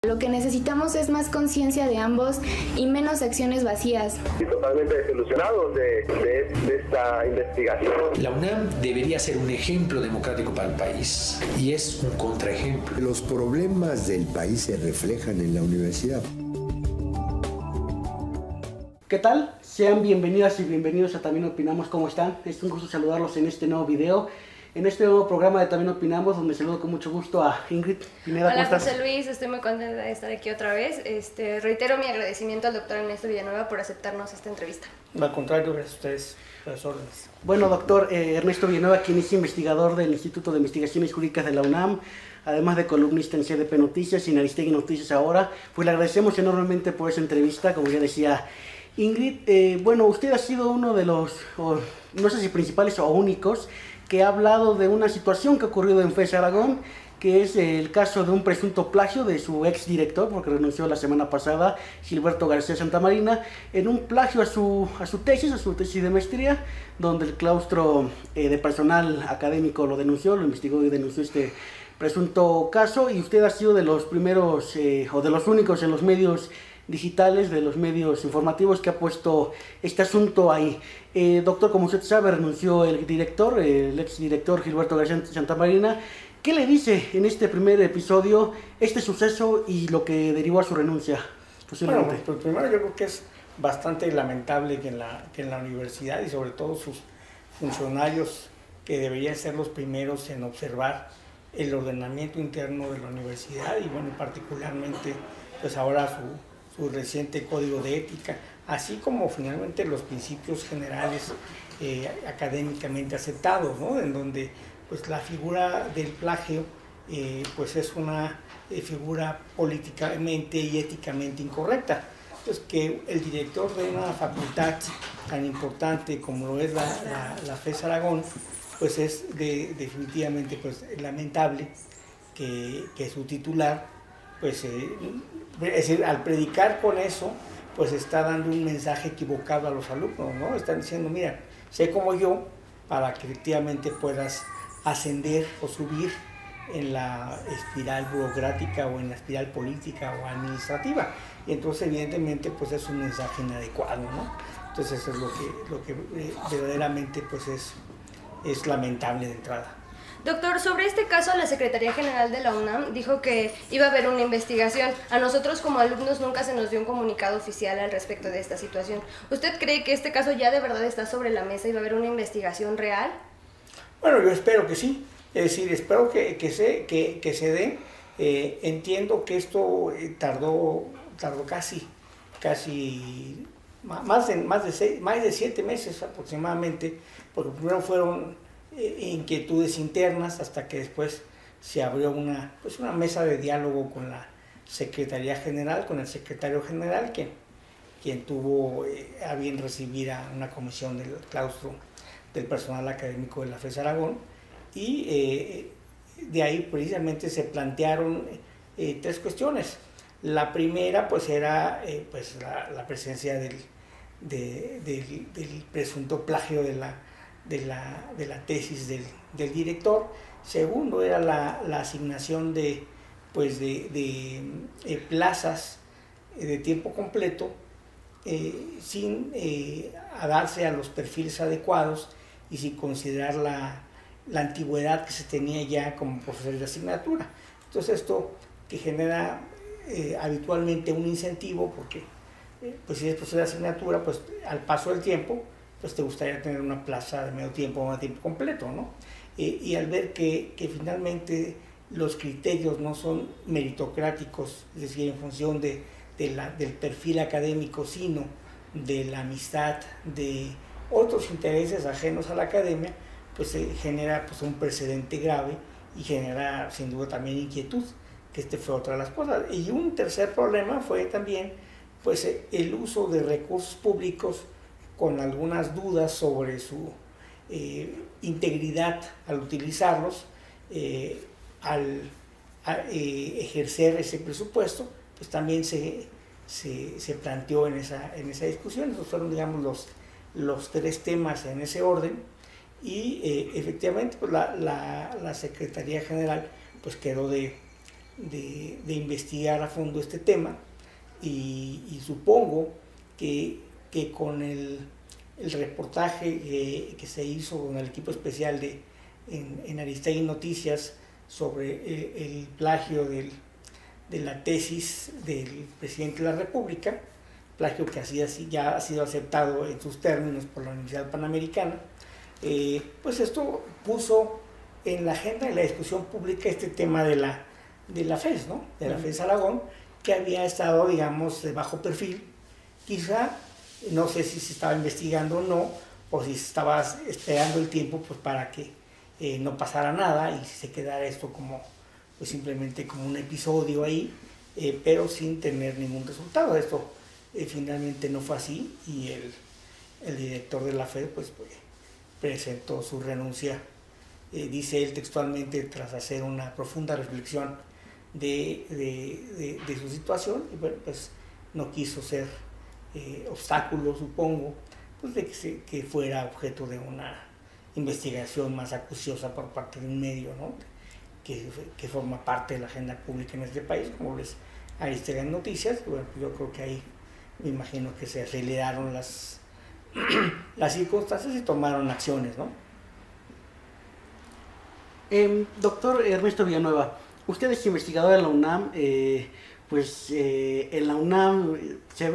Lo que necesitamos es más conciencia de ambos y menos acciones vacías. Estoy totalmente desilusionado de esta investigación. La UNAM debería ser un ejemplo democrático para el país y es un contraejemplo. Los problemas del país se reflejan en la universidad. ¿Qué tal? Sean bienvenidas y bienvenidos a También Opinamos. ¿Cómo están? Es un gusto saludarlos en este nuevo video, en este nuevo programa de También Opinamos, donde saludo con mucho gusto a Ingrid Pineda. Hola José Luis, estoy muy contenta de estar aquí otra vez. Reitero mi agradecimiento al doctor Ernesto Villanueva por aceptarnos esta entrevista. Al contrario, gracias a ustedes por las órdenes. Bueno, doctor Ernesto Villanueva, quien es investigador del Instituto de Investigaciones Jurídicas de la UNAM, además de columnista en CDP Noticias y en Aristegui Noticias ahora, pues le agradecemos enormemente por esa entrevista, como ya decía Ingrid. Bueno, usted ha sido uno de los, no sé si principales o únicos, que ha hablado de una situación que ha ocurrido en FES Aragón, que es el caso de un presunto plagio de su exdirector, porque renunció la semana pasada, Gilberto García Santamarina, en un plagio a su tesis de maestría, donde el claustro de personal académico lo denunció, lo investigó y denunció este presunto caso, y usted ha sido de los primeros o de los únicos en los medios digitales, de los medios informativos, que ha puesto este asunto ahí. Doctor, como usted sabe, renunció el exdirector Gilberto García Santamarina. ¿Qué le dice en este primer episodio este suceso y lo que derivó a su renuncia? Bueno, pues primero yo creo que es bastante lamentable que en la universidad y sobre todo sus funcionarios, que deberían ser los primeros en observar el ordenamiento interno de la universidad y bueno, particularmente pues ahora su reciente código de ética, así como finalmente los principios generales académicamente aceptados, ¿no? En donde pues la figura del plagio pues es una figura políticamente y éticamente incorrecta. Entonces, que el director de una facultad tan importante como lo es la FES Aragón, pues es definitivamente pues lamentable que su titular, pues es decir, al predicar con eso, pues está dando un mensaje equivocado a los alumnos, ¿no? Están diciendo, mira, sé como yo, para que efectivamente puedas ascender o subir en la espiral burocrática o en la espiral política o administrativa. Y entonces, evidentemente, pues es un mensaje inadecuado, ¿no? Entonces, eso es lo que verdaderamente pues es lamentable de entrada. Doctor, sobre este caso, la Secretaría General de la UNAM dijo que iba a haber una investigación. A nosotros como alumnos nunca se nos dio un comunicado oficial al respecto de esta situación. ¿Usted cree que este caso ya de verdad está sobre la mesa y va a haber una investigación real? Bueno, yo espero que sí. Es decir, espero que se dé. Entiendo que esto tardó casi más de 7 meses aproximadamente, porque primero fueron inquietudes internas hasta que después se abrió una mesa de diálogo con la Secretaría General, con el secretario general, quien tuvo a bien recibir a una comisión del claustro del personal académico de la FES Aragón, y de ahí precisamente se plantearon 3 cuestiones. La primera pues era pues la presencia del presunto plagio de la tesis del director. Segundo era la asignación de plazas de tiempo completo sin darse a los perfiles adecuados y sin considerar la antigüedad que se tenía ya como profesor de asignatura. Entonces esto que genera habitualmente un incentivo, porque pues si eres profesor de asignatura, pues al paso del tiempo pues te gustaría tener una plaza de medio tiempo o de tiempo completo, ¿no? Y al ver que finalmente los criterios no son meritocráticos, es decir, en función del perfil académico, sino de la amistad, de otros intereses ajenos a la academia, pues se genera pues un precedente grave y genera sin duda también inquietud, que fue otra de las cosas. Y un tercer problema fue también pues el uso de recursos públicos con algunas dudas sobre su integridad al utilizarlos, al ejercer ese presupuesto, pues también se planteó en esa discusión. Esos fueron, digamos, los 3 temas en ese orden, y efectivamente pues la Secretaría General pues quedó de investigar a fondo este tema y supongo que con el reportaje que se hizo con el equipo especial en Aristegui Noticias sobre el plagio de la tesis del presidente de la República, plagio que ya ha sido aceptado en sus términos por la Universidad Panamericana, pues esto puso en la agenda de la discusión pública este tema de la FES, ¿no? De la FES Aragón, que había estado, digamos, de bajo perfil. Quizá, no sé si se estaba investigando o no, o si se estaba esperando el tiempo pues, para que no pasara nada y se quedara esto como, pues simplemente como un episodio ahí, pero sin tener ningún resultado. Esto finalmente no fue así y el director de la FED pues presentó su renuncia, dice él textualmente, tras hacer una profunda reflexión de su situación, y bueno, pues no quiso ser obstáculo, supongo, pues de que fuera objeto de una investigación más acuciosa por parte de un medio, ¿no? que forma parte de la agenda pública en este país, como les Aristegui Noticias. Bueno, yo creo que ahí me imagino que se aceleraron las circunstancias y tomaron acciones, ¿no? Doctor Ernesto Villanueva, usted es investigador en la UNAM, en la UNAM se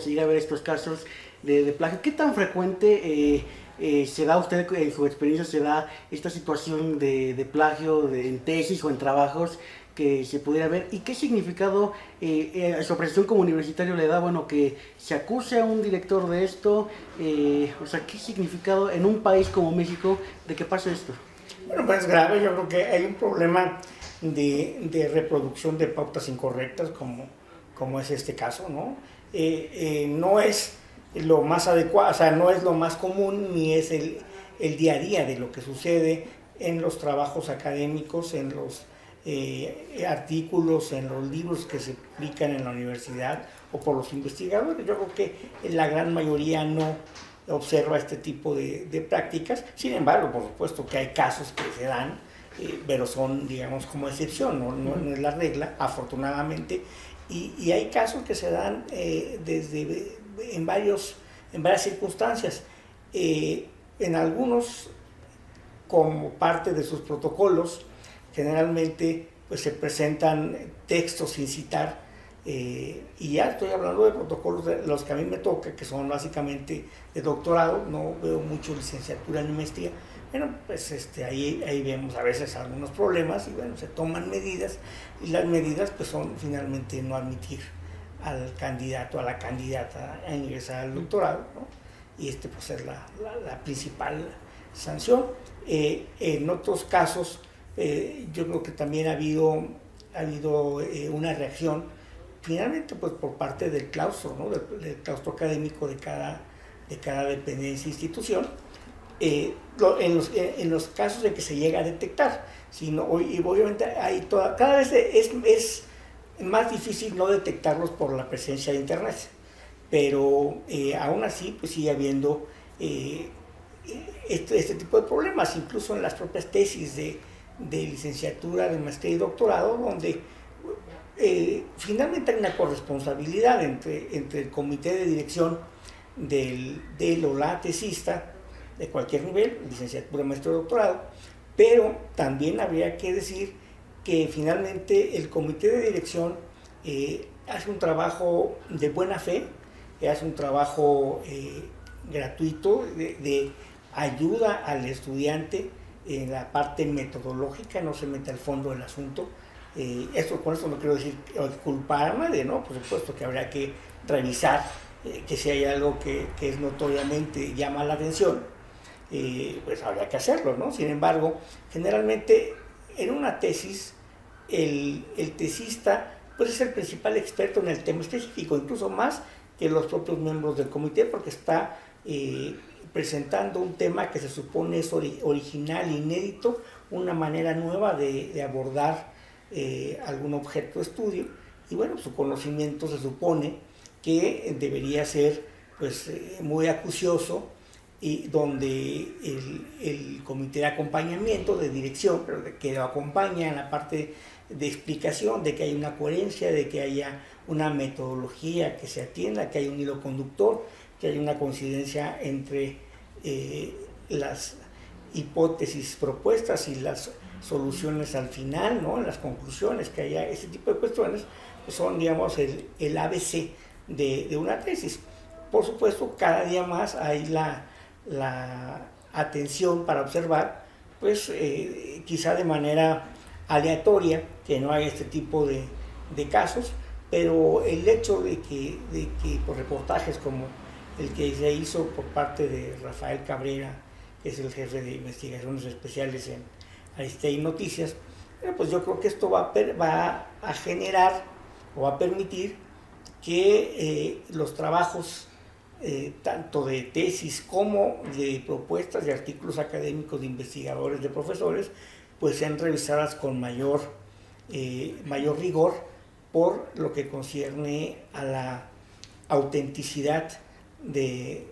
llega a ver estos casos de plagio. ¿Qué tan frecuente se da usted, en su experiencia, se da esta situación de plagio en tesis o en trabajos que se pudiera ver? ¿Y qué significado a su apreciación como universitario le da, bueno, que se acuse a un director de esto? O sea, ¿qué significado en un país como México de que pase esto? Bueno, pues grave. Yo creo que hay un problema de reproducción de pautas incorrectas, como es este caso, ¿no? No es lo más adecuado, o sea, no es lo más común, ni es el día a día de lo que sucede en los trabajos académicos, en los artículos, en los libros que se publican en la universidad o por los investigadores. Yo creo que la gran mayoría no observa este tipo de prácticas. Sin embargo, por supuesto que hay casos que se dan, pero son, digamos, como excepción, no es la regla, afortunadamente, y hay casos que se dan en varias circunstancias. En algunos, como parte de sus protocolos, generalmente pues, se presentan textos sin citar, y ya estoy hablando de protocolos de los que a mí me toca, que son básicamente de doctorado. No veo mucho licenciatura ni maestría. Bueno, pues ahí vemos a veces algunos problemas y bueno, se toman medidas, y las medidas pues son finalmente no admitir al candidato, a la candidata a ingresar al doctorado, ¿no? Y pues es la principal sanción. En otros casos, yo creo que también ha habido una reacción, finalmente pues por parte del claustro, ¿no? del claustro académico de cada dependencia e institución, en los casos en que se llega a detectar. Y obviamente cada vez es más difícil no detectarlos por la presencia de Internet, pero aún así pues sigue habiendo este tipo de problemas, incluso en las propias tesis de licenciatura, de maestría y doctorado, donde finalmente hay una corresponsabilidad entre el comité de dirección del o la tesista de cualquier nivel, licenciatura, maestría o doctorado, pero también habría que decir que finalmente el comité de dirección hace un trabajo de buena fe, hace un trabajo gratuito de ayuda al estudiante en la parte metodológica, no se mete al fondo del asunto. Con esto no quiero decir culpar a nadie, ¿no? Por supuesto que habría que revisar que si hay algo que es notoriamente llama la atención, pues habría que hacerlo, ¿no? Sin embargo, generalmente en una tesis el tesista pues es el principal experto en el tema específico, incluso más que los propios miembros del comité, porque está presentando un tema que se supone es original, inédito, una manera nueva de abordar algún objeto de estudio, y bueno, su conocimiento se supone que debería ser pues muy acucioso, y donde el comité de acompañamiento, de dirección, pero que lo acompaña en la parte de explicación, de que haya una coherencia, de que haya una metodología que se atienda, que haya un hilo conductor, que haya una coincidencia entre las hipótesis propuestas y las soluciones al final, ¿no? Las conclusiones, que haya ese tipo de cuestiones, pues son, digamos, el ABC de una tesis. Por supuesto, cada día más hay la atención para observar, pues quizá de manera aleatoria, que no haya este tipo de casos, pero el hecho de que por reportajes como el que se hizo por parte de Rafael Cabrera, que es el jefe de investigaciones especiales en Aristegui Noticias, pues yo creo que esto va a generar o va a permitir que los trabajos tanto de tesis como de propuestas de artículos académicos de investigadores, de profesores, pues sean revisadas con mayor rigor por lo que concierne a la autenticidad de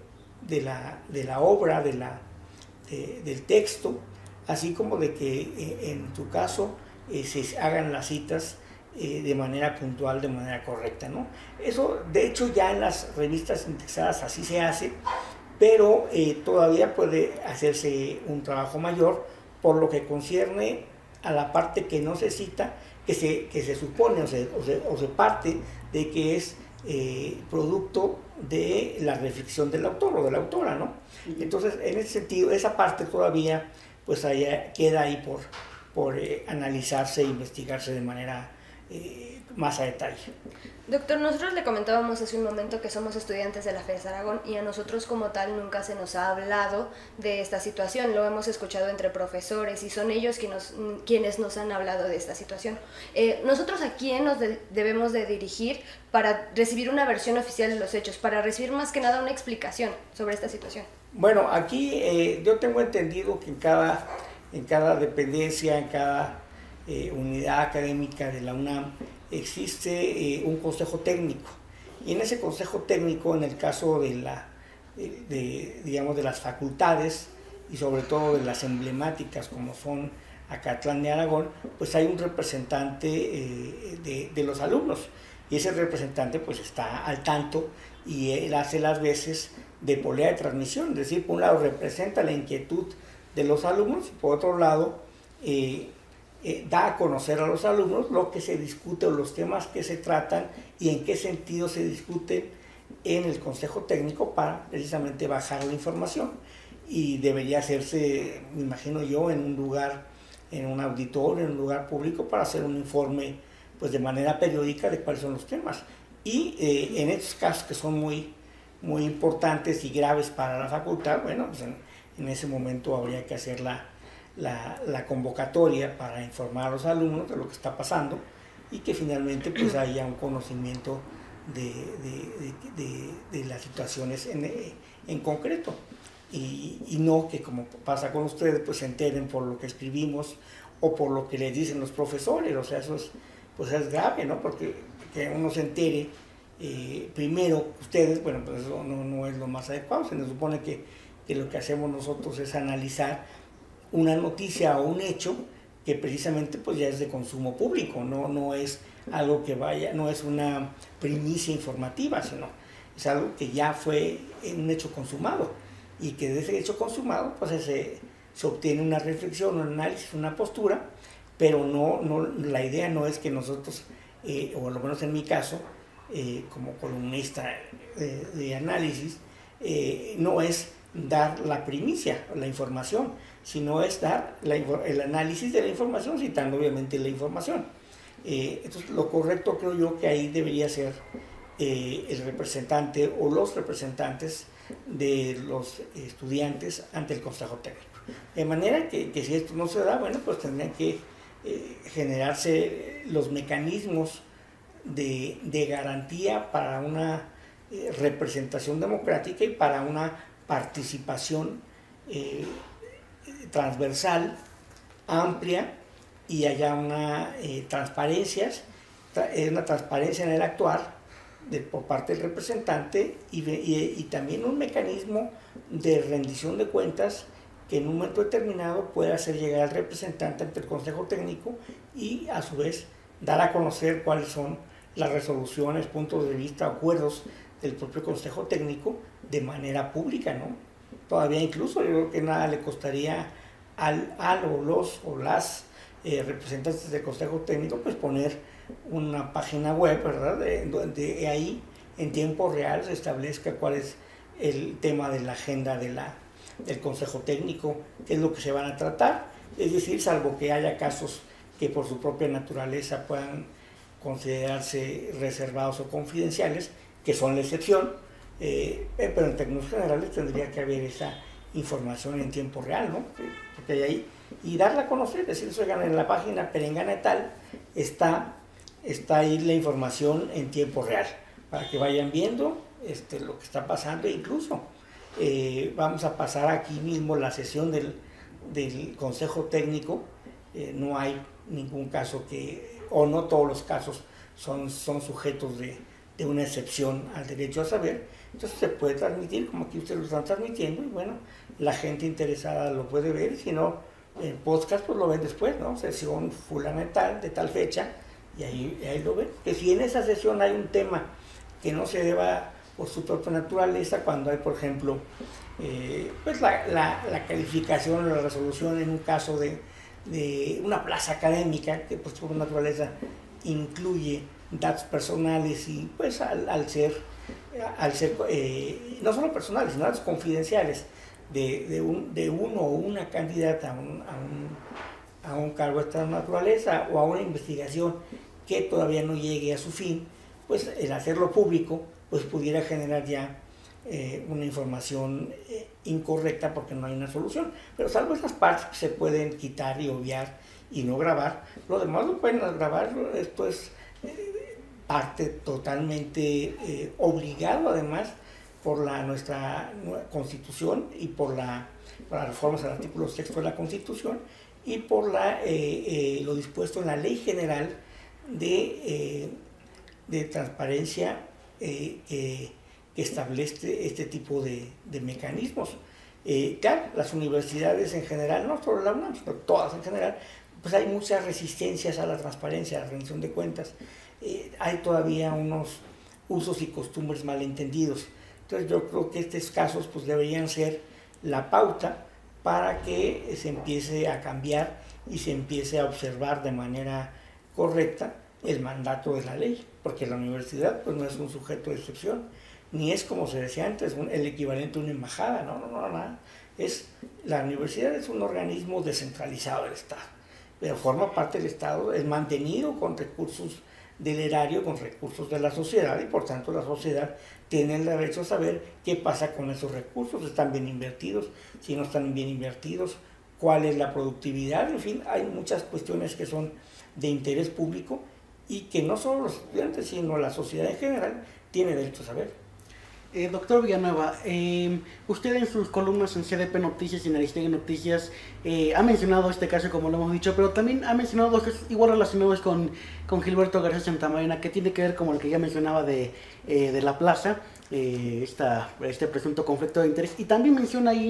la obra, del texto, así como de que en tu caso se hagan las citas de manera puntual, de manera correcta, ¿no? Eso, de hecho, ya en las revistas indexadas así se hace, pero todavía puede hacerse un trabajo mayor por lo que concierne a la parte que no se cita, que se supone o se parte de que es producto de la reflexión del autor o de la autora, ¿no? Entonces, en ese sentido, esa parte todavía pues queda ahí por analizarse e investigarse de manera más a detalle. Doctor, nosotros le comentábamos hace un momento que somos estudiantes de la FES Aragón y a nosotros como tal nunca se nos ha hablado de esta situación, lo hemos escuchado entre profesores y son ellos quienes nos han hablado de esta situación. ¿Nosotros a quién nos debemos de dirigir para recibir una versión oficial de los hechos, para recibir más que nada una explicación sobre esta situación? Bueno, aquí yo tengo entendido que en cada dependencia, en cada unidad académica de la UNAM existe un consejo técnico, y en ese consejo técnico, en el caso de las facultades y sobre todo de las emblemáticas como son Acatlán de Aragón, pues hay un representante de los alumnos, y ese representante pues está al tanto y él hace las veces de polea de transmisión, es decir, por un lado representa la inquietud de los alumnos y por otro lado da a conocer a los alumnos lo que se discute o los temas que se tratan y en qué sentido se discuten en el consejo técnico para precisamente bajar la información. Y debería hacerse, me imagino yo, en un lugar, en un auditorio, en un lugar público, para hacer un informe pues de manera periódica de cuáles son los temas. Y en estos casos que son muy, muy importantes y graves para la facultad, bueno, pues en ese momento habría que hacer la convocatoria para informar a los alumnos de lo que está pasando y que finalmente pues haya un conocimiento de las situaciones en concreto y no que, como pasa con ustedes, pues se enteren por lo que escribimos o por lo que les dicen los profesores. O sea, eso es grave, ¿no? Porque que uno se entere primero ustedes, bueno, pues eso no es lo más adecuado. Se nos supone que lo que hacemos nosotros es analizar una noticia o un hecho que precisamente pues ya es de consumo público, no es algo que no es una primicia informativa, sino es algo que ya fue un hecho consumado y que de ese hecho consumado pues se obtiene una reflexión, un análisis, una postura, pero la idea no es que nosotros, o por lo menos en mi caso, como columnista de análisis, no es dar la primicia, la información, sino es dar el análisis de la información, citando obviamente la información. Entonces, lo correcto creo yo que ahí debería ser el representante o los representantes de los estudiantes ante el consejo técnico. De manera que si esto no se da, bueno, pues tendrían que generarse los mecanismos de garantía para una representación democrática y para una participación transversal, amplia, y haya una transparencia en el actuar por parte del representante y también un mecanismo de rendición de cuentas que en un momento determinado pueda hacer llegar al representante ante el Consejo Técnico y a su vez dar a conocer cuáles son las resoluciones, puntos de vista, acuerdos del propio Consejo Técnico de manera pública, ¿no? Todavía incluso yo creo que nada le costaría al o los o las representantes del Consejo Técnico pues poner una página web, ¿verdad? Donde ahí en tiempo real se establezca cuál es el tema de la agenda del Consejo Técnico, qué es lo que se van a tratar, es decir, salvo que haya casos que por su propia naturaleza puedan considerarse reservados o confidenciales, que son la excepción, pero en términos generales tendría que haber esa información en tiempo real, ¿no? Porque hay ahí, y darla a conocer, es decir, oigan, en la página perengana tal está ahí la información en tiempo real, para que vayan viendo lo que está pasando, e incluso vamos a pasar aquí mismo la sesión del Consejo Técnico, no hay ningún caso o no todos los casos son sujetos de una excepción al derecho a saber, entonces se puede transmitir como aquí ustedes lo están transmitiendo, y bueno, la gente interesada lo puede ver, si no, en podcast pues lo ven después, ¿no? Sesión fulana de tal fecha, y ahí lo ven, que si en esa sesión hay un tema que no se deba por su propia naturaleza, cuando hay, por ejemplo, pues la calificación o la resolución en un caso de una plaza académica, que por su naturaleza incluye datos personales y pues al ser no solo personales, sino datos confidenciales de uno o una candidata a un cargo de esta naturaleza o a una investigación que todavía no llegue a su fin, pues el hacerlo público pues pudiera generar ya una información incorrecta porque no hay una solución. Pero salvo esas partes que se pueden quitar y obviar y no grabar, lo demás lo pueden grabar. Esto es parte totalmente obligado además por nuestra Constitución y por las reformas al artículo 6 de la Constitución y por lo dispuesto en la Ley General de Transparencia que establece este tipo de mecanismos. Claro, las universidades en general, no solo la UNAM, sino todas en general, pues hay muchas resistencias a la transparencia, a la rendición de cuentas. Hay todavía unos usos y costumbres malentendidos. Entonces yo creo que estos casos pues deberían ser la pauta para que se empiece a cambiar y se empiece a observar de manera correcta el mandato de la ley, porque la universidad pues no es un sujeto de excepción, ni es, como se decía antes, el equivalente a una embajada, no, nada. La universidad es un organismo descentralizado del Estado, pero forma parte del Estado, es mantenido con recursos del erario, con recursos de la sociedad, y por tanto la sociedad tiene el derecho a saber qué pasa con esos recursos, están bien invertidos, si no están bien invertidos, cuál es la productividad, en fin, hay muchas cuestiones que son de interés público y que no solo los estudiantes, sino la sociedad en general tiene derecho a saber. Doctor Villanueva, usted en sus columnas en CDP Noticias y en Aristegui Noticias ha mencionado este caso, como lo hemos dicho, pero también ha mencionado dos casos igual relacionados con Gilberto García Santamarina, que tiene que ver como el que ya mencionaba de la plaza, este presunto conflicto de interés, y también menciona ahí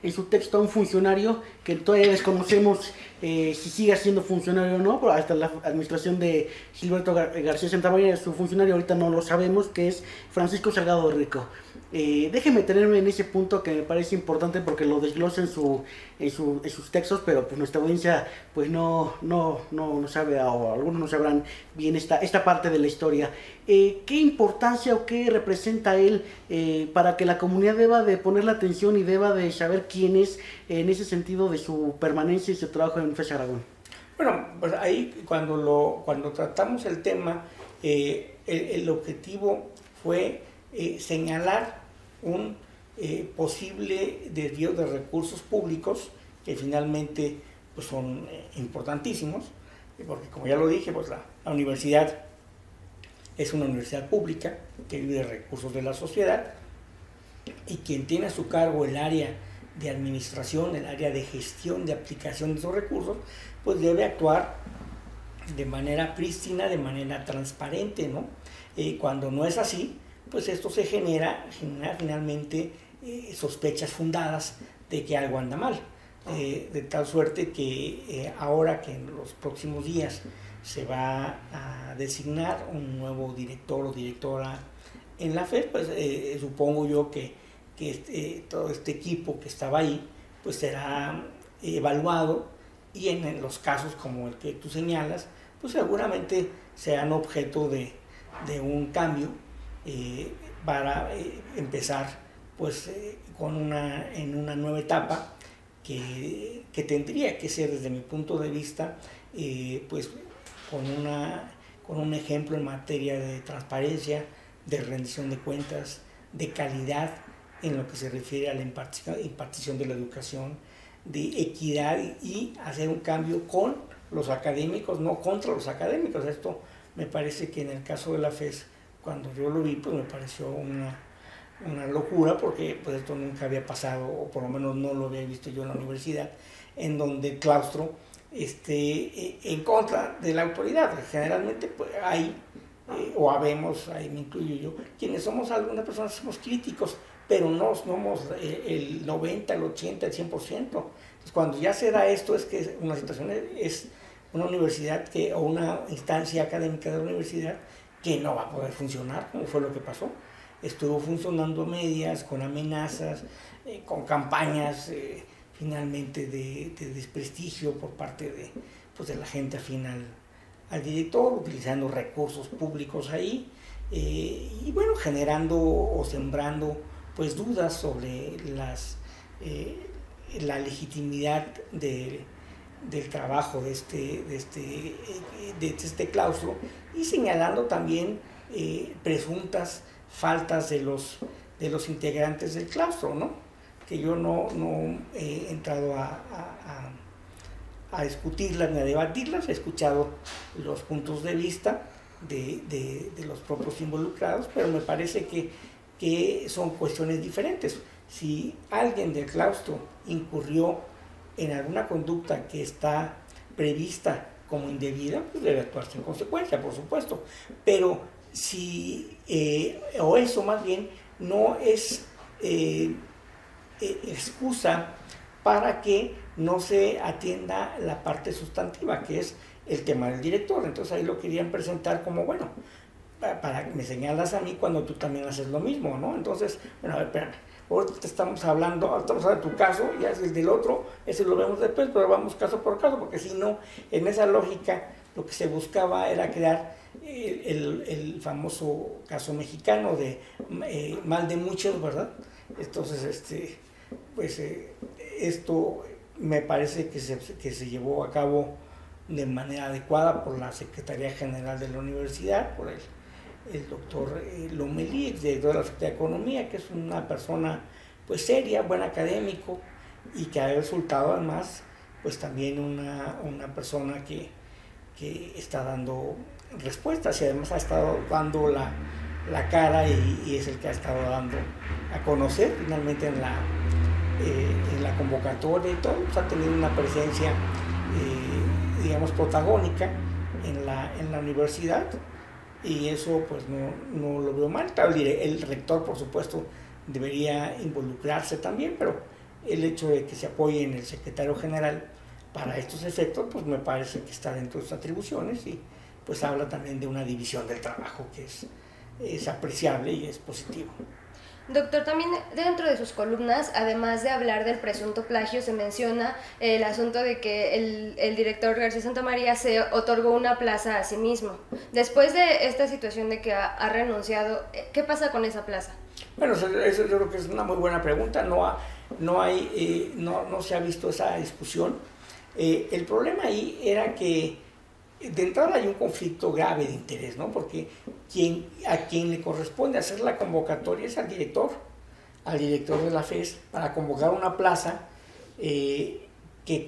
en su texto a un funcionario que todavía desconocemos si sigue siendo funcionario o no, pero hasta la administración de Gilberto García Santamarina, su funcionario ahorita no lo sabemos, que es Francisco Salgado Rico. Déjeme tenerme en ese punto que me parece importante porque lo desglosa en sus textos, pero pues nuestra audiencia pues no sabe, o algunos no sabrán bien esta parte de la historia. ¿Qué importancia o qué representa él para que la comunidad deba de poner la atención y deba de saber quién es en ese sentido de su permanencia y su trabajo en FES Aragón? Bueno, pues ahí cuando tratamos el tema, el objetivo fue señalar un posible desvío de recursos públicos que finalmente pues, son importantísimos, porque como ya lo dije, pues la universidad es una universidad pública que vive de recursos de la sociedad, y quien tiene a su cargo el área de administración, el área de gestión, de aplicación de esos recursos, pues debe actuar de manera prístina, de manera transparente, ¿no? Cuando no es así, pues esto genera finalmente sospechas fundadas de que algo anda mal. De tal suerte que ahora que en los próximos días se va a designar un nuevo director o directora en la FES, pues supongo yo que todo este equipo que estaba ahí pues será evaluado, y en los casos como el que tú señalas, pues seguramente serán objeto de un cambio para empezar pues en una nueva etapa que tendría que ser, desde mi punto de vista, pues con un ejemplo en materia de transparencia, de rendición de cuentas, de calidad en lo que se refiere a la impartición de la educación, de equidad, y hacer un cambio con los académicos, no contra los académicos. Esto me parece que en el caso de la FES, cuando yo lo vi, pues me pareció una locura, porque pues esto nunca había pasado, o por lo menos no lo había visto yo en la universidad, en donde el claustro esté en contra de la autoridad. Generalmente pues, hay, o habemos, ahí me incluyo yo, quienes somos algunas personas somos críticos, pero no somos el 90, el 80, el 100%. Entonces, cuando ya se da esto, es que una situación es una universidad o una instancia académica de la universidad que no va a poder funcionar, como fue lo que pasó. Estuvo funcionando a medias, con amenazas, con campañas finalmente de desprestigio por parte de la gente afín al director, utilizando recursos públicos ahí, y bueno, generando o sembrando pues dudas sobre la legitimidad del trabajo de este claustro, y señalando también presuntas faltas de los integrantes del claustro, ¿no? Que yo no he entrado a discutirlas ni a debatirlas. He escuchado los puntos de vista de los propios involucrados, pero me parece que son cuestiones diferentes. Si alguien del claustro incurrió en alguna conducta que está prevista como indebida, pues debe actuarse en consecuencia, por supuesto. Pero si, o eso más bien, no es excusa para que no se atienda la parte sustantiva, que es el tema del director. Entonces ahí lo querían presentar como, bueno, para que me señalas a mí cuando tú también haces lo mismo, ¿no? Entonces, bueno, a ver, espérame, ahorita estamos hablando de tu caso, ya es el del otro, ese lo vemos después, pero vamos caso por caso, porque si no, en esa lógica, lo que se buscaba era crear el famoso caso mexicano de mal de muchos, ¿verdad? Entonces, pues esto me parece que se llevó a cabo de manera adecuada por la Secretaría General de la Universidad, por el doctor Lomelí, director de la Facultad de Economía, que es una persona pues seria, buen académico, y que ha resultado además pues también una persona que está dando respuestas, y además ha estado dando la cara, y es el que ha estado dando a conocer finalmente en la convocatoria y todo. Pues ha tenido una presencia digamos protagónica en la universidad, y eso pues no lo veo mal. Claro, el rector por supuesto debería involucrarse también, pero el hecho de que se apoye en el secretario general para estos efectos, pues me parece que está dentro de sus atribuciones, y pues habla también de una división del trabajo que es apreciable y es positivo. Doctor, también dentro de sus columnas, además de hablar del presunto plagio, se menciona el asunto de que el director García Santamaría se otorgó una plaza a sí mismo. Después de esta situación de que ha renunciado, ¿qué pasa con esa plaza? Bueno, eso yo creo que es una muy buena pregunta. No se ha visto esa discusión. El problema ahí era que de entrada hay un conflicto grave de interés, ¿no? Porque a quien le corresponde hacer la convocatoria es al director de la FES, para convocar una plaza que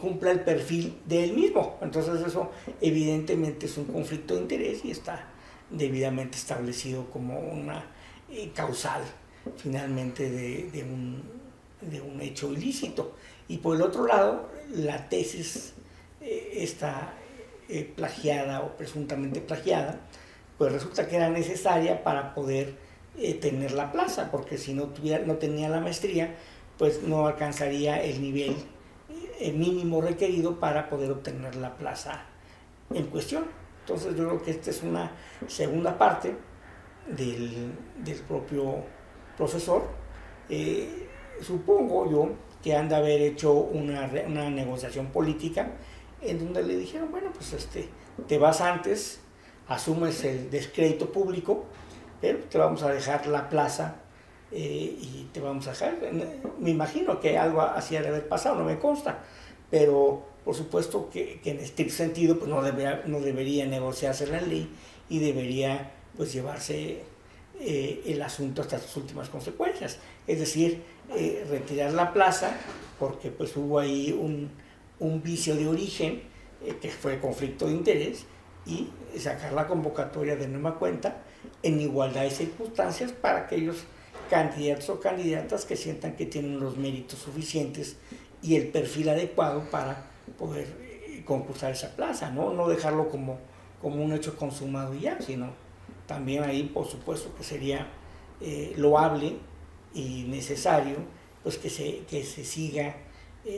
cumpla el perfil de él mismo. Entonces eso evidentemente es un conflicto de interés, y está debidamente establecido como una causal finalmente de un hecho ilícito. Y por el otro lado, la tesis está plagiada o presuntamente plagiada, pues resulta que era necesaria para poder tener la plaza, porque si no tenía la maestría, pues no alcanzaría el nivel mínimo requerido para poder obtener la plaza en cuestión. Entonces yo creo que esta es una segunda parte del propio profesor. Supongo yo que han de haber hecho una negociación política en donde le dijeron, bueno, pues te vas antes, asumes el descrédito público, pero te vamos a dejar la plaza y te vamos a dejar. Me imagino que algo así ha de haber pasado, no me consta, pero por supuesto que en estricto sentido pues no debería negociarse la ley y debería pues llevarse el asunto hasta sus últimas consecuencias, es decir, retirar la plaza porque pues hubo ahí un vicio de origen que fue conflicto de interés, y sacar la convocatoria de nueva cuenta en igualdad de circunstancias para aquellos candidatos o candidatas que sientan que tienen los méritos suficientes y el perfil adecuado para poder concursar esa plaza, no dejarlo como un hecho consumado y ya, sino también ahí por supuesto que sería loable y necesario pues que se siga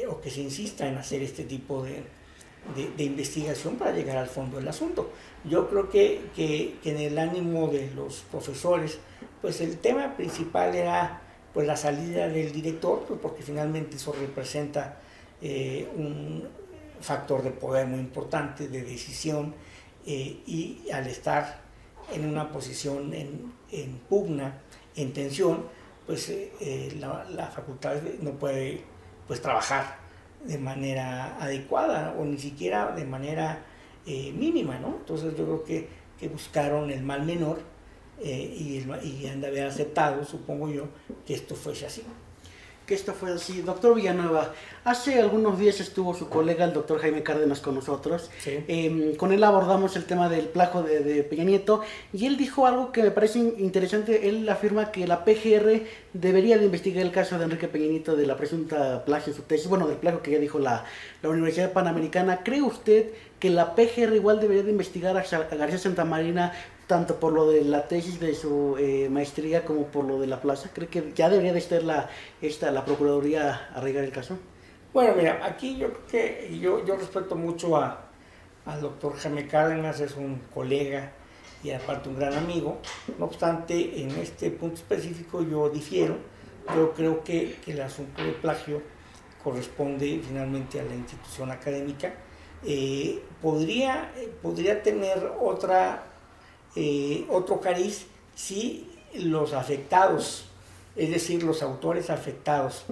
o que se insista en hacer este tipo de investigación para llegar al fondo del asunto. Yo creo que en el ánimo de los profesores, pues el tema principal era pues la salida del director, pues porque finalmente eso representa un factor de poder muy importante, de decisión, y al estar en una posición en pugna, en tensión, pues la facultad no puede pues trabajar de manera adecuada o ni siquiera de manera mínima, ¿no? Entonces yo creo que buscaron el mal menor y han de haber aceptado, supongo yo, que esto fuese así. Que esto fue así. Doctor Villanueva, hace algunos días estuvo su colega, el doctor Jaime Cárdenas, con nosotros. Sí. Con él abordamos el tema del plagio de Peña Nieto, y él dijo algo que me parece interesante. Él afirma que la PGR debería de investigar el caso de Enrique Peña Nieto, de la presunta plagio en su tesis, bueno, del plagio que ya dijo la Universidad Panamericana. ¿Cree usted que la PGR igual debería de investigar a García Santamarina, tanto por lo de la tesis de su maestría como por lo de la plaza? ¿Cree que ya debería de estar la Procuraduría a arreglar el caso? Bueno, mira, aquí yo creo que yo respeto mucho al doctor Jaime Cárdenas, es un colega y aparte un gran amigo. No obstante, en este punto específico yo difiero. Yo creo que el asunto de plagio corresponde finalmente a la institución académica. Podría tener otro cariz si los afectados, es decir, los autores afectados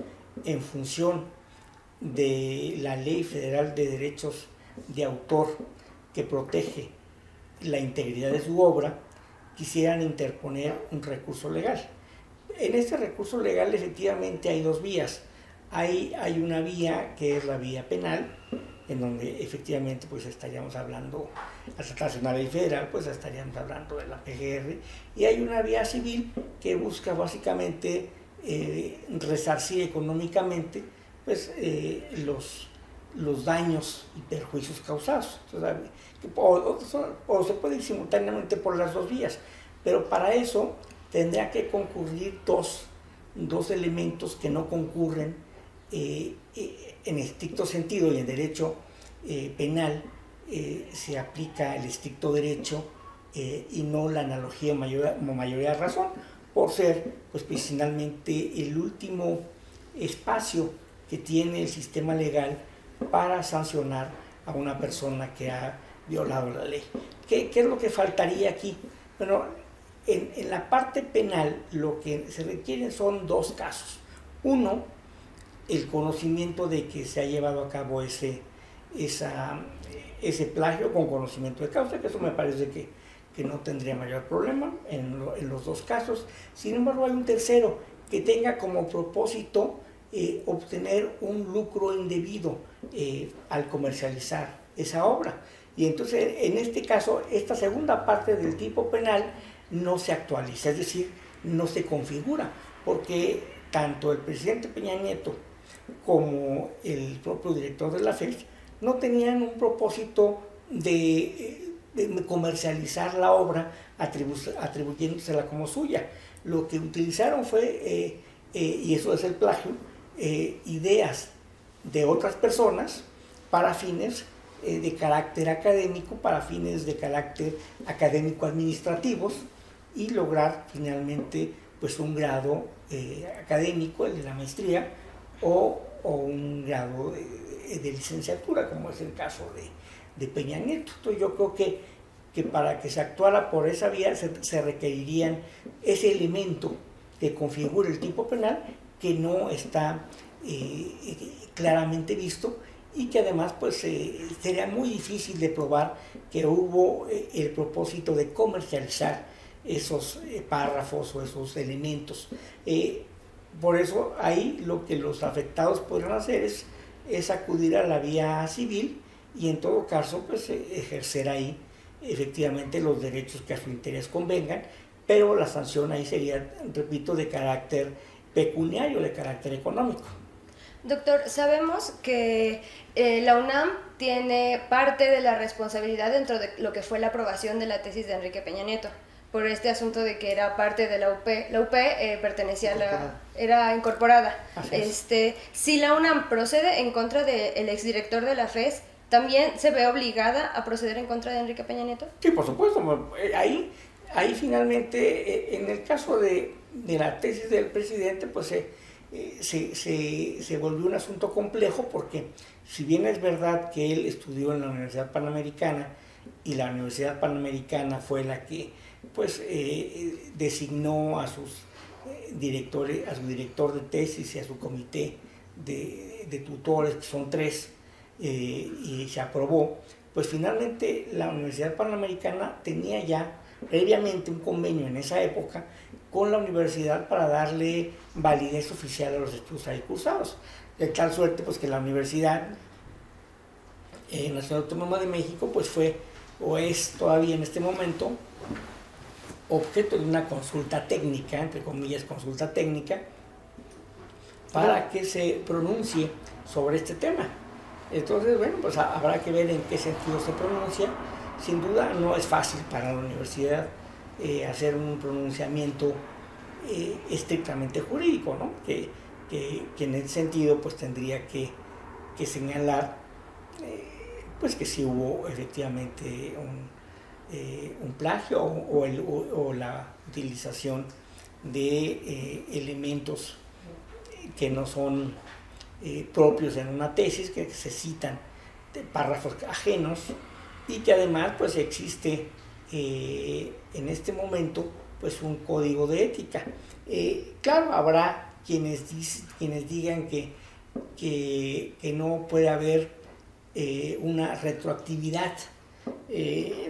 en función de la Ley Federal de Derechos de Autor que protege la integridad de su obra, quisieran interponer un recurso legal. En este recurso legal efectivamente hay dos vías. Hay una vía que es la vía penal, en donde efectivamente pues estaríamos hablando, al tratarse de una ley federal, pues estaríamos hablando de la PGR, y hay una vía civil que busca básicamente resarcir económicamente pues los daños y perjuicios causados. Entonces, o se puede ir simultáneamente por las dos vías, pero para eso tendría que concurrir dos elementos que no concurren en estricto sentido, y en derecho penal se aplica el estricto derecho y no la analogía mayoría de razón, por ser pues finalmente el último espacio que tiene el sistema legal para sancionar a una persona que ha violado la ley. ¿Qué es lo que faltaría aquí? Bueno, en la parte penal lo que se requieren son dos casos. Uno, el conocimiento de que se ha llevado a cabo ese plagio con conocimiento de causa, que eso me parece que no tendría mayor problema en los dos casos. Sin embargo, hay un tercero que tenga como propósito obtener un lucro indebido al comercializar esa obra. Y entonces, en este caso, esta segunda parte del tipo penal no se actualiza, es decir, no se configura, porque tanto el presidente Peña Nieto como el propio director de la FES no tenían un propósito de comercializar la obra atribuyéndosela como suya. Lo que utilizaron fue, y eso es el plagio, ideas de otras personas para fines de carácter académico, para fines de carácter académico-administrativos, y lograr finalmente pues un grado académico, el de la maestría, o un grado de licenciatura, como es el caso de Peña Nieto. Entonces yo creo que para que se actuara por esa vía se requerirían ese elemento que configura el tipo penal, que no está claramente visto, y que además pues sería muy difícil de probar que hubo el propósito de comercializar esos párrafos o esos elementos. Por eso ahí lo que los afectados podrán hacer es acudir a la vía civil, y en todo caso pues ejercer ahí efectivamente los derechos que a su interés convengan, pero la sanción ahí sería, repito, de carácter pecuniario, de carácter económico. Doctor, sabemos que la UNAM tiene parte de la responsabilidad dentro de lo que fue la aprobación de la tesis de Enrique Peña Nieto, por este asunto de que era parte de la UP. La UP pertenecía era incorporada. Si la UNAM procede en contra del exdirector de la FES, ¿también se ve obligada a proceder en contra de Enrique Peña Nieto? Sí, por supuesto. Ahí finalmente, en el caso de la tesis del presidente, pues se volvió un asunto complejo, porque si bien es verdad que él estudió en la Universidad Panamericana, y la Universidad Panamericana fue la que pues designó a sus directores, a su director de tesis y a su comité de tutores, que son 3, y se aprobó, pues finalmente la Universidad Panamericana tenía ya previamente un convenio en esa época con la universidad para darle validez oficial a los estudios ahí cursados, de tal suerte pues que la Universidad Nacional Autónoma de México pues fue, o es todavía en este momento, objeto de una consulta técnica, entre comillas consulta técnica, para que se pronuncie sobre este tema. Entonces, bueno, pues habrá que ver en qué sentido se pronuncia. Sin duda no es fácil para la universidad hacer un pronunciamiento estrictamente jurídico, ¿no? Que en ese sentido pues tendría que señalar pues que si hubo efectivamente un plagio o la utilización de elementos que no son propios en una tesis, que se citan de párrafos ajenos, y que además pues existe en este momento pues un código de ética. Claro, habrá quienes digan que no puede haber una retroactividad.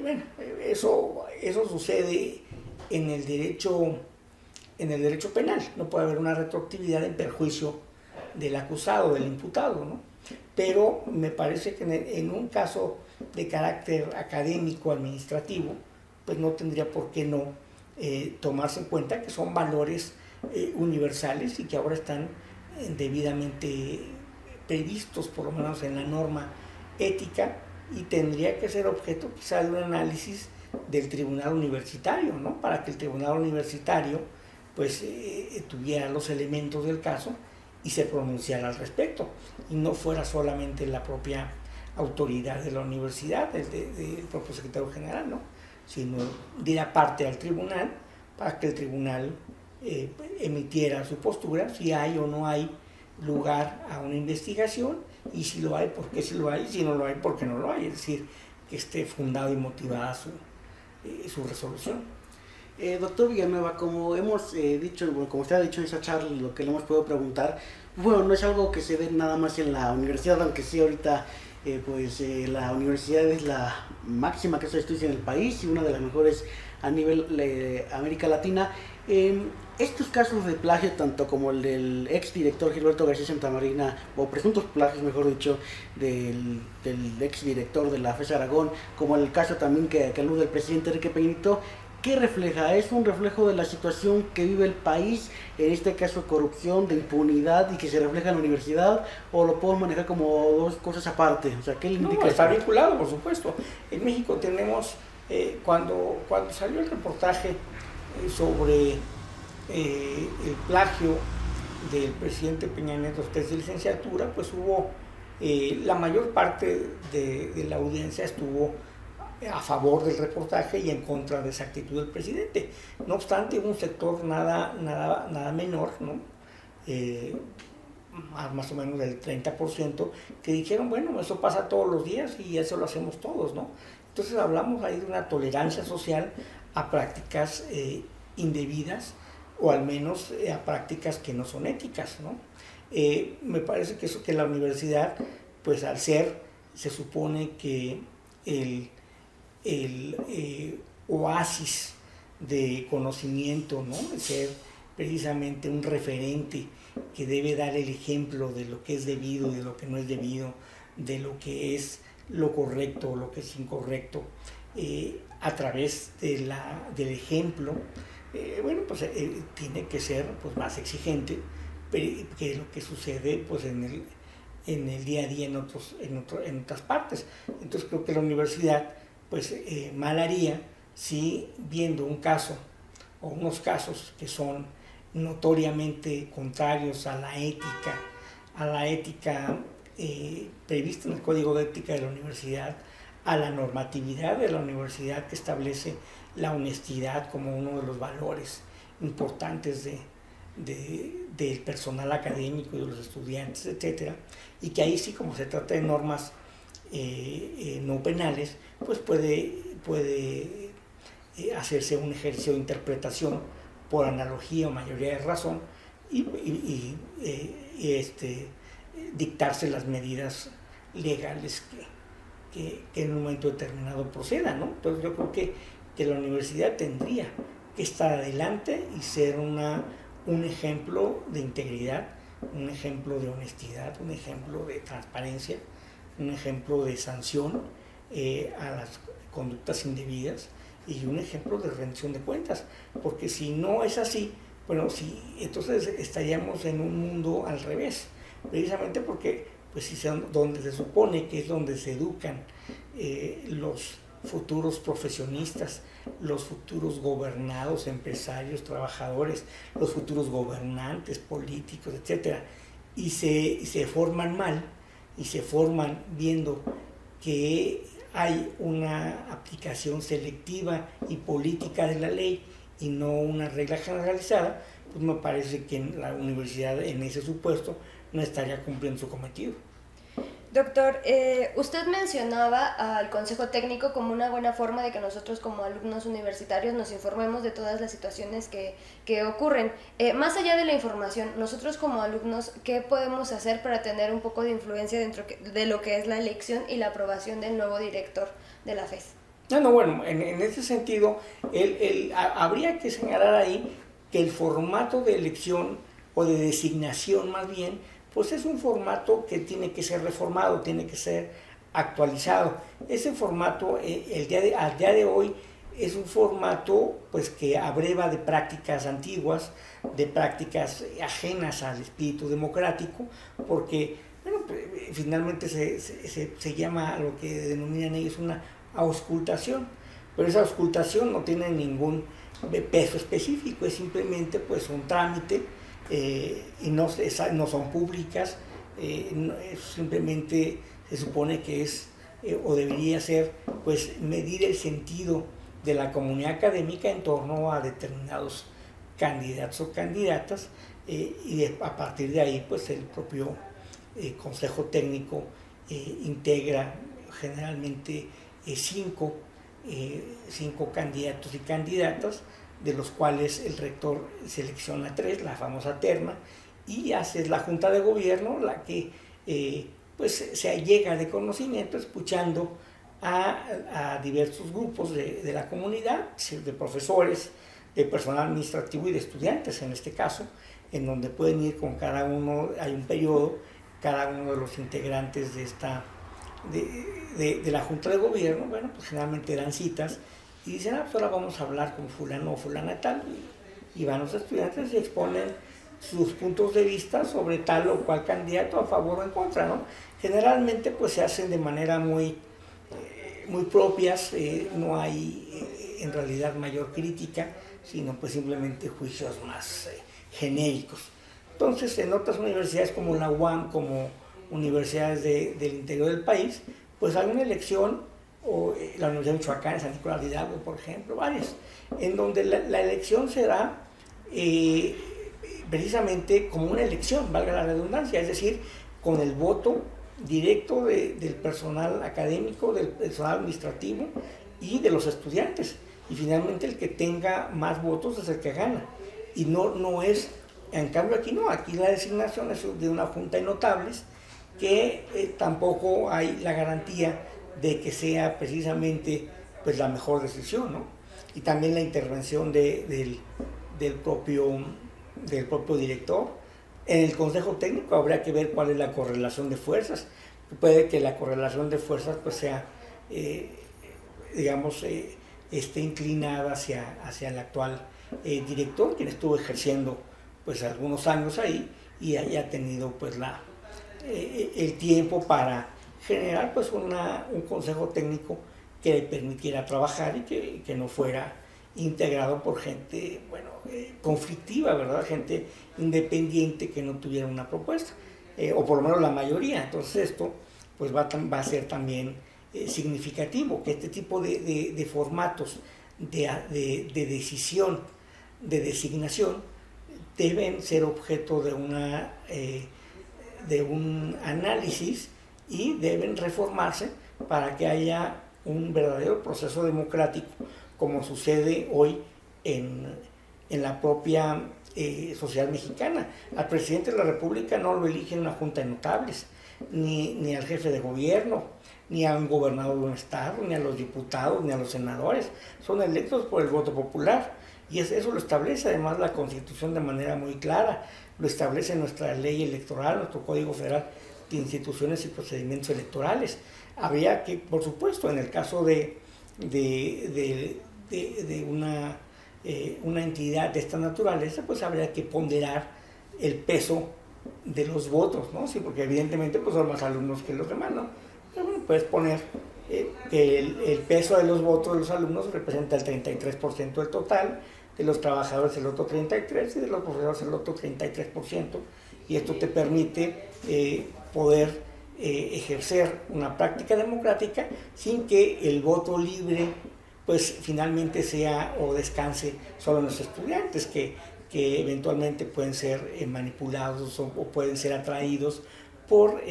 Bueno, eso sucede en el derecho penal. No puede haber una retroactividad en perjuicio del acusado, del imputado, ¿no? Pero me parece que en un caso de carácter académico, administrativo, pues no tendría por qué no tomarse en cuenta que son valores universales, y que ahora están debidamente previstos, por lo menos en la norma ética, y tendría que ser objeto quizá de un análisis del tribunal universitario, ¿no? Para que el tribunal universitario pues tuviera los elementos del caso y se pronunciara al respecto, y no fuera solamente la propia autoridad de la universidad, del propio secretario general, ¿no? Sino diera parte al tribunal, para que el tribunal emitiera su postura, si hay o no hay lugar a una investigación, y si lo hay, por qué si lo hay, y si no lo hay, por qué no lo hay, es decir, que esté fundado y motivada su resolución. Doctor Villanueva, como hemos dicho, bueno, como usted ha dicho en esa charla, lo que le hemos podido preguntar, bueno, no es algo que se ve nada más en la universidad, aunque sí ahorita la universidad es la máxima casa de estudios en el país y una de las mejores a nivel América Latina. Estos casos de plagio, tanto como el del exdirector Gilberto García Santamarina, o presuntos plagios, mejor dicho, del exdirector de la FES Aragón, como el caso también que alude el presidente Enrique Peña Nieto, ¿qué refleja? ¿Es un reflejo de la situación que vive el país, en este caso de corrupción, de impunidad, y que se refleja en la universidad, o lo podemos manejar como dos cosas aparte? O sea, ¿qué le indica? No, está vinculado, por supuesto. En México tenemos, cuando salió el reportaje sobre el plagio del presidente Peña Nieto, los test de licenciatura, pues hubo, la mayor parte de la audiencia estuvo a favor del reportaje y en contra de esa actitud del presidente. No obstante, hubo un sector nada menor, ¿no? Más o menos del 30%, que dijeron, bueno, eso pasa todos los días y eso lo hacemos todos, ¿no? Entonces hablamos ahí de una tolerancia social a prácticas indebidas, o al menos a prácticas que no son éticas, ¿no? Me parece que eso, que la universidad, pues al ser, se supone que el oasis de conocimiento, ¿no? De ser precisamente un referente que debe dar el ejemplo de lo que es debido y de lo que no es debido, de lo que es lo correcto o lo que es incorrecto, a través del ejemplo. Bueno, pues tiene que ser pues más exigente que lo que sucede pues en el día a día en otras partes. Entonces creo que la universidad pues mal haría si, viendo un caso o unos casos que son notoriamente contrarios a la ética prevista en el Código de Ética de la Universidad, a la normatividad de la universidad que establece la honestidad como uno de los valores importantes del personal académico y de los estudiantes, etcétera, y que ahí sí, como se trata de normas no penales, pues puede hacerse un ejercicio de interpretación por analogía o mayoría de razón y dictarse las medidas legales que en un momento determinado procedan, ¿no? Entonces yo creo que la universidad tendría que estar adelante y ser un ejemplo de integridad, un ejemplo de honestidad, un ejemplo de transparencia, un ejemplo de sanción a las conductas indebidas y un ejemplo de rendición de cuentas, porque si no es así, bueno, entonces estaríamos en un mundo al revés, precisamente porque pues donde se supone que es donde se educan los futuros profesionistas, los futuros gobernados, empresarios, trabajadores, los futuros gobernantes, políticos, etcétera, y se forman mal, y se forman viendo que hay una aplicación selectiva y política de la ley y no una regla generalizada, pues me parece que la universidad en ese supuesto no estaría cumpliendo su cometido. Doctor, usted mencionaba al Consejo Técnico como una buena forma de que nosotros como alumnos universitarios nos informemos de todas las situaciones que ocurren. Más allá de la información, nosotros como alumnos, ¿qué podemos hacer para tener un poco de influencia dentro de lo que es la elección y la aprobación del nuevo director de la FES? Bueno, en ese sentido, habría que señalar ahí que el formato de elección o de designación más bien, pues es un formato que tiene que ser reformado, tiene que ser actualizado. Ese formato, al día de hoy, es un formato pues, que abreva de prácticas antiguas, de prácticas ajenas al espíritu democrático, porque bueno, finalmente se llama lo que denominan ellos una auscultación, pero esa auscultación no tiene ningún peso específico, es simplemente pues, un trámite, y no son públicas, simplemente se supone que es o debería ser pues medir el sentido de la comunidad académica en torno a determinados candidatos o candidatas, y a partir de ahí pues el propio Consejo Técnico integra generalmente 5 candidatos y candidatas, de los cuales el rector selecciona 3, la famosa terna, y hace la Junta de Gobierno la que pues se llega de conocimiento escuchando a diversos grupos de la comunidad, de profesores, de personal administrativo y de estudiantes en este caso, en donde pueden ir con cada uno, hay un periodo, cada uno de los integrantes de la Junta de Gobierno, bueno, pues generalmente dan citas, y dicen, pues ahora vamos a hablar con fulano o fulana tal, y van los estudiantes y exponen sus puntos de vista sobre tal o cual candidato a favor o en contra, ¿no? Generalmente pues se hacen de manera muy propias, no hay en realidad mayor crítica, sino pues simplemente juicios más genéricos. Entonces, en otras universidades como la UAM, como universidades del interior del país, pues hay una elección, o la Universidad de Michoacán, en San Nicolás de Hidalgo, por ejemplo, varias, en donde la elección se da precisamente como una elección, valga la redundancia, es decir, con el voto directo del personal académico, del personal administrativo y de los estudiantes. Y finalmente el que tenga más votos es el que gana. Y no es, en cambio aquí no, aquí la designación es de una junta de notables que tampoco hay la garantía de que sea precisamente pues, la mejor decisión, ¿no? Y también la intervención del propio director. En el Consejo Técnico habría que ver cuál es la correlación de fuerzas. Puede que la correlación de fuerzas pues, sea, esté inclinada hacia el actual director, quien estuvo ejerciendo pues, algunos años ahí y haya tenido pues, el tiempo para generar pues, un consejo técnico que le permitiera trabajar y que no fuera integrado por gente, conflictiva, ¿verdad? Gente independiente que no tuviera una propuesta, o por lo menos la mayoría. Entonces esto pues va a ser también significativo, que este tipo de formatos de decisión, de designación, deben ser objeto de un análisis y deben reformarse para que haya un verdadero proceso democrático, como sucede hoy en la propia sociedad mexicana. Al presidente de la República no lo elige una junta de notables, ni al jefe de gobierno, ni a un gobernador de un estado, ni a los diputados, ni a los senadores. Son electos por el voto popular. Y eso lo establece además la Constitución de manera muy clara, lo establece nuestra ley electoral, nuestro Código Federal de Instituciones y Procedimientos Electorales. Habría que, por supuesto, en el caso de una entidad de esta naturaleza, pues habría que ponderar el peso de los votos, ¿no? Sí, porque evidentemente pues son más alumnos que los demás, ¿no? Pero bueno, puedes poner que el peso de los votos de los alumnos representa el 33% del total, de los trabajadores el otro 33% y de los profesores el otro 33%, y esto te permite poder ejercer una práctica democrática sin que el voto libre pues finalmente sea o descanse solo en los estudiantes que eventualmente pueden ser manipulados o pueden ser atraídos por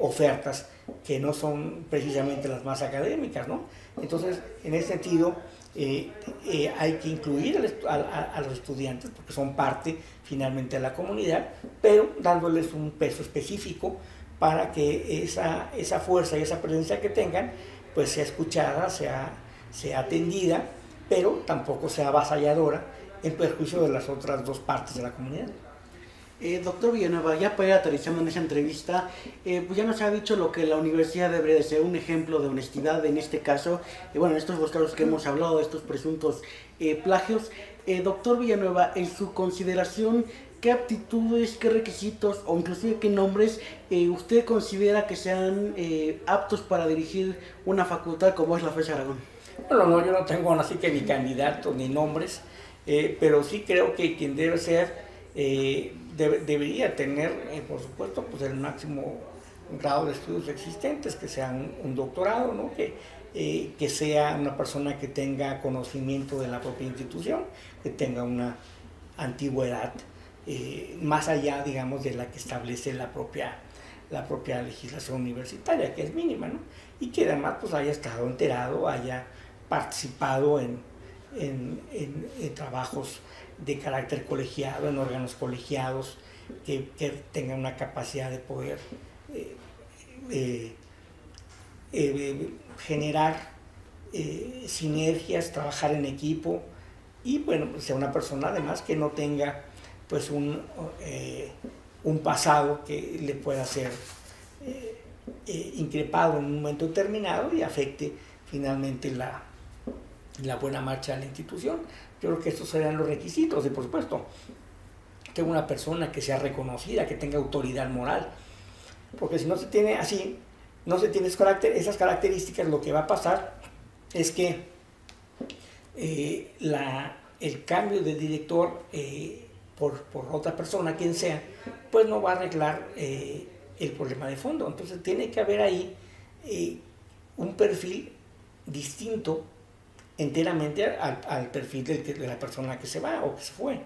ofertas que no son precisamente las más académicas, ¿no? Entonces, en ese sentido, hay que incluir a los estudiantes porque son parte finalmente de la comunidad, pero dándoles un peso específico para que esa fuerza y esa presencia que tengan pues sea escuchada, sea atendida, pero tampoco sea avasalladora en perjuicio de las otras dos partes de la comunidad. Doctor Villanueva, ya para ir aterrizando en esa entrevista, pues ya nos ha dicho lo que la universidad debería de ser, un ejemplo de honestidad en este caso, en estos dos casos que hemos hablado, de estos presuntos plagios. Doctor Villanueva, en su consideración, ¿qué aptitudes, qué requisitos o inclusive qué nombres usted considera que sean aptos para dirigir una facultad como es la FES Aragón? Bueno, no, yo no tengo así que ni candidatos ni nombres, pero sí creo que quien debe ser, debería tener, por supuesto, pues el máximo grado de estudios existentes, que sea un doctorado, ¿no? Que sea una persona que tenga conocimiento de la propia institución, que tenga una antigüedad más allá, digamos, de la que establece la propia legislación universitaria, que es mínima, ¿no? Y que además pues haya estado enterado, haya participado en trabajos de carácter colegiado, en órganos colegiados, que tengan una capacidad de poder generar sinergias, trabajar en equipo, y bueno, pues sea una persona además que no tenga pues un pasado que le pueda ser increpado en un momento determinado y afecte finalmente la buena marcha de la institución. Yo creo que estos serían los requisitos, y por supuesto, que una persona que sea reconocida, que tenga autoridad moral, porque si no se tiene así, no se tiene esas características, lo que va a pasar es que el cambio de director por otra persona, quien sea, pues no va a arreglar el problema de fondo. Entonces tiene que haber ahí un perfil distinto enteramente al perfil de la persona que se va o que se fue.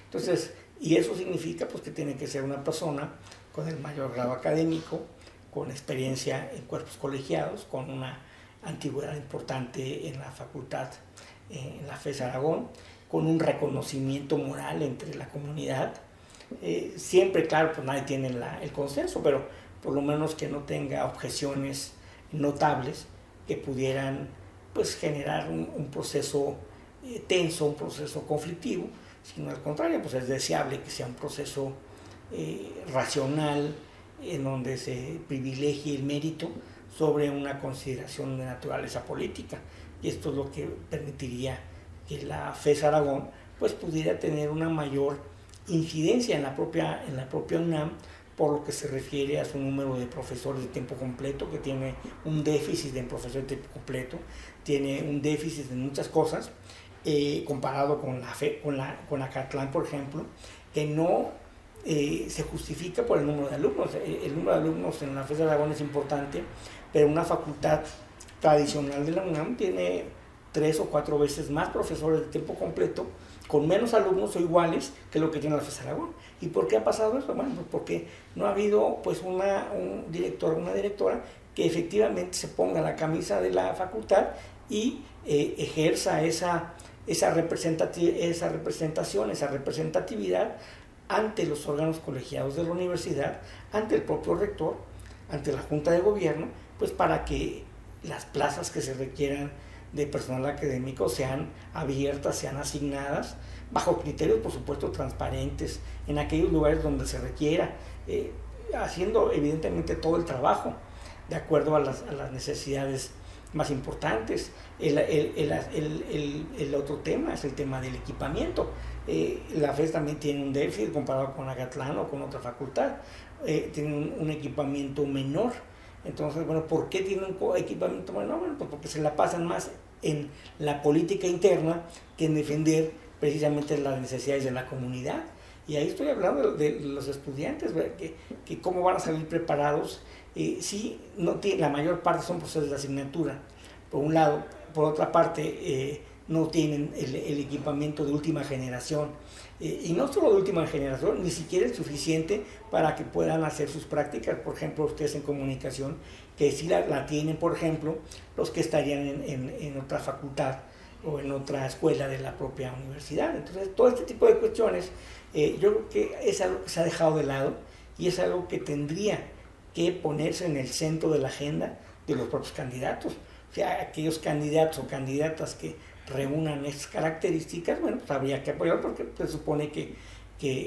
Entonces, y eso significa pues que tiene que ser una persona con el mayor grado académico, con experiencia en cuerpos colegiados, con una antigüedad importante en la facultad, en la FES Aragón, con un reconocimiento moral entre la comunidad. Siempre, claro, pues nadie tiene el consenso, pero por lo menos que no tenga objeciones notables que pudieran pues generar un proceso tenso, un proceso conflictivo, sino al contrario, pues es deseable que sea un proceso racional, en donde se privilegie el mérito sobre una consideración de naturaleza política. Y esto es lo que permitiría que la FES Aragón pues pudiera tener una mayor incidencia en la propia UNAM, por lo que se refiere a su número de profesores de tiempo completo, que tiene un déficit de profesores de tiempo completo, tiene un déficit en muchas cosas, comparado con Acatlán, por ejemplo, que no se justifica por el número de alumnos. El número de alumnos en la FES Aragón es importante, pero una facultad tradicional de la UNAM tiene 3 o 4 veces más profesores de tiempo completo, con menos alumnos o iguales que lo que tiene la FES Aragón. ¿Y por qué ha pasado eso? Bueno, pues porque no ha habido pues un director o una directora que efectivamente se ponga la camisa de la facultad y ejerza esa representación, esa representatividad ante los órganos colegiados de la universidad, ante el propio rector, ante la Junta de Gobierno, pues para que las plazas que se requieran de personal académico sean abiertas, sean asignadas, bajo criterios, por supuesto, transparentes, en aquellos lugares donde se requiera, haciendo evidentemente todo el trabajo de acuerdo a las necesidades más importantes. El otro tema es el tema del equipamiento. La FES también tiene un déficit comparado con Acatlán o con otra facultad, tiene un equipamiento menor. Entonces, bueno, ¿por qué tiene un equipamiento menor? Bueno, pues porque se la pasan más en la política interna que en defender precisamente las necesidades de la comunidad. Y ahí estoy hablando de los estudiantes, que cómo van a salir preparados. Sí, la mayor parte son profesores de asignatura, por un lado. Por otra parte, no tienen el equipamiento de última generación. Y no solo de última generación, ni siquiera es suficiente para que puedan hacer sus prácticas. Por ejemplo, ustedes en comunicación, que sí la tienen, por ejemplo, los que estarían en otra facultad o en otra escuela de la propia universidad. Entonces, todo este tipo de cuestiones, yo creo que es algo que se ha dejado de lado y es algo que tendría que ponerse en el centro de la agenda de los propios candidatos. O sea, aquellos candidatos o candidatas que reúnan estas características, bueno, pues habría que apoyar, porque se supone que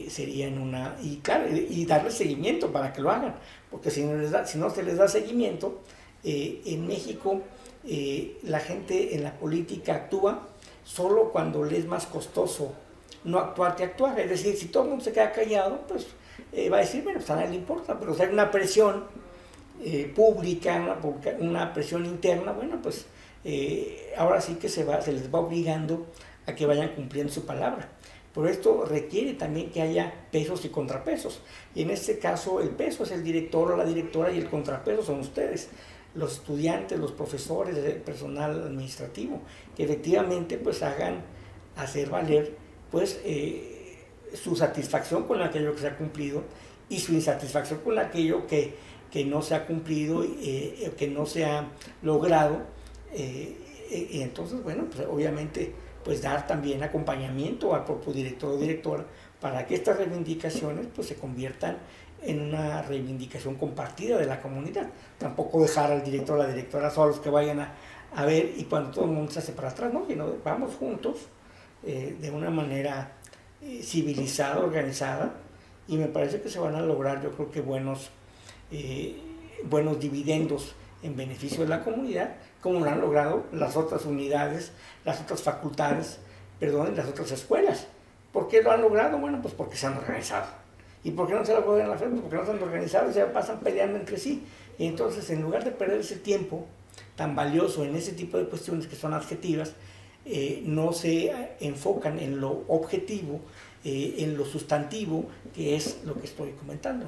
serían y claro, y darle seguimiento para que lo hagan, porque si no se les da seguimiento, en México la gente en la política actúa solo cuando le es más costoso no actuar que actuar. Es decir, si todo el mundo se queda callado, pues va a decir, bueno, pues a nadie le importa, pero si hay una presión pública, una presión interna, bueno, pues ahora sí que se les va obligando a que vayan cumpliendo su palabra. Pero esto requiere también que haya pesos y contrapesos. Y en este caso el peso es el director o la directora y el contrapeso son ustedes, los estudiantes, los profesores, el personal administrativo, que efectivamente pues hagan hacer valer pues su satisfacción con aquello que se ha cumplido y su insatisfacción con aquello que no se ha cumplido, que no se ha logrado. Y entonces, bueno, pues obviamente pues dar también acompañamiento al propio director o directora para que estas reivindicaciones pues se conviertan en una reivindicación compartida de la comunidad. Tampoco dejar al director o la directora solos que vayan a ver y cuando todo el mundo se hace para atrás, ¿no? Sino vamos juntos de una manera civilizada, organizada, y me parece que se van a lograr, yo creo que buenos dividendos en beneficio de la comunidad, como lo han logrado las otras unidades, las otras facultades, las otras escuelas. ¿Por qué lo han logrado? Bueno, pues porque se han organizado. ¿Y por qué no se lo logran en la FES? Porque no se han organizado y se pasan peleando entre sí. Y entonces, en lugar de perder ese tiempo tan valioso en ese tipo de cuestiones que son adjetivas, no se enfocan en lo objetivo, en lo sustantivo, que es lo que estoy comentando.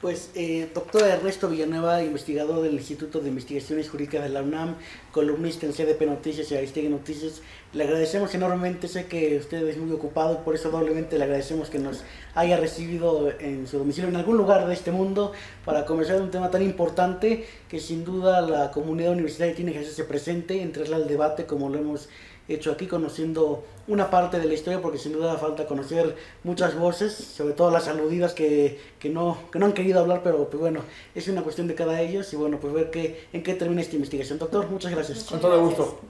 Pues, doctor Ernesto Villanueva, investigador del Instituto de Investigaciones Jurídicas de la UNAM, columnista en CDP Noticias y Aristegui Noticias, le agradecemos enormemente. Sé que usted es muy ocupado y por eso doblemente le agradecemos que nos haya recibido en su domicilio, en algún lugar de este mundo, para conversar de un tema tan importante que sin duda la comunidad universitaria tiene que hacerse presente, entrarle al debate como lo hemos hecho aquí, conociendo una parte de la historia, porque sin duda falta conocer muchas voces, sobre todo las aludidas que no han querido hablar, pero pues bueno, es una cuestión de cada ellos y bueno, pues ver en qué termina esta investigación. Doctor, muchas gracias. Con todo gusto.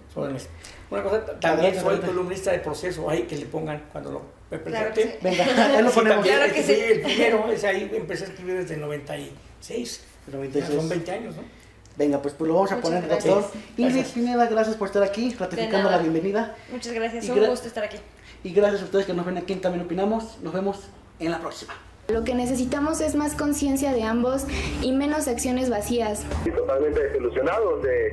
Una cosa, también soy columnista de Proceso, ahí que le pongan cuando lo presente. Claro que sí. Venga, ahí lo ponemos. Claro que sí. El primero, es ahí, empecé a escribir desde el 96. 96. Ya son 20 años, ¿no? Venga, pues lo vamos a Muchas poner, gracias. doctor. Ingrid Pineda, gracias por estar aquí, ratificando la bienvenida. Muchas gracias, Y un gusto estar aquí. Y gracias a ustedes que nos ven aquí en También Opinamos. Nos vemos en la próxima. Lo que necesitamos es más conciencia de ambos y menos acciones vacías. Estoy totalmente desilusionado de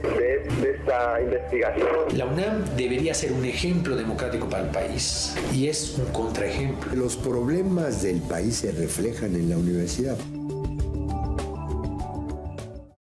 esta investigación. La UNAM debería ser un ejemplo democrático para el país y es un contraejemplo. Los problemas del país se reflejan en la universidad.